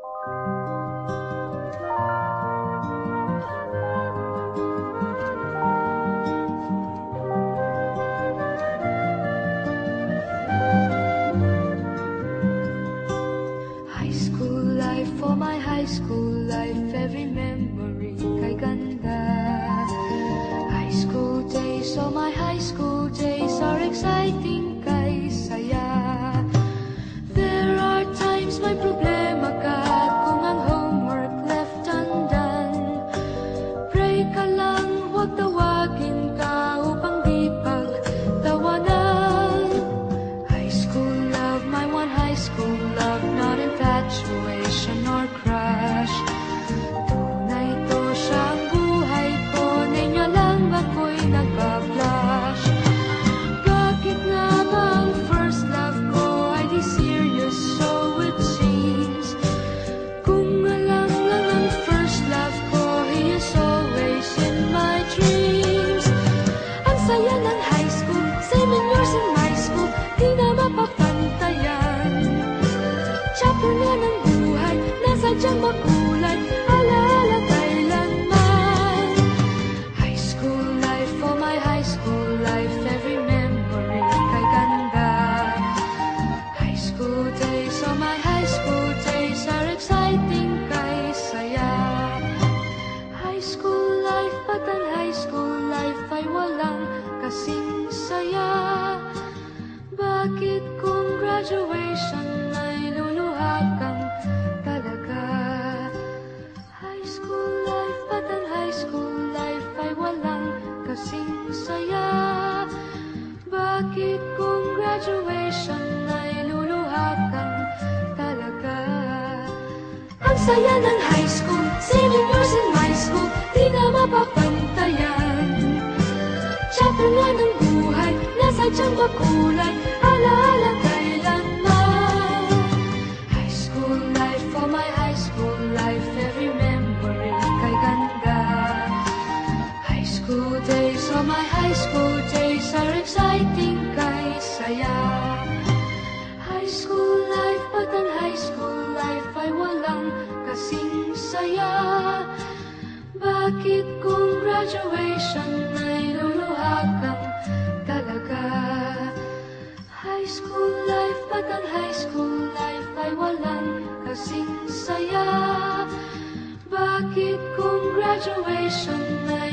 High school life, for my high school life, every memory kay ganda. High school days, oh my high school days are exciting kay saya. There are times may problema ka kung ang homework left undone. Pray ka lang, huwag tawagin ka upang di pagtawanan. High school love, my one high school love, not infatuation or crush. Tunay to siyang buhay ko, niya lang ako'y nagbablush. Bakit nga ba ang first love ko ay di serious, so it seems? Kung alam lang ang first love ko, he is always in my dreams. Ang saya ng high school, 7 years in my school, di na mapapantayan. Chapter na ng buhay, nasadyang makulay, alaala kailanman. High school life, oh my high school life, every memory kay ganda. High school days, oh my high school days are exciting kay saya. High school life, but ang high school life ay walang kasing saya. Bakit kung graduation ay luluha kang talaga? High school life, but ang high school life ay walang kasing saya. Bakit kung graduation ay luluha kang talaga? Ang saya ng high school, 7 years in my school, di na mapapantayan. Chapter nga ng buhay, nasadyang makulay, alaala kailanman. High school life, for my high school life, every memory kay ganda. High school days, oh my high school days are exciting kay saya. High school life, but ang high school life ay walang kasing saya. Bakit kung graduation ay luluha kang talaga? High school life, but ang high school life ay walang kasing saya. Bakit kung graduation ay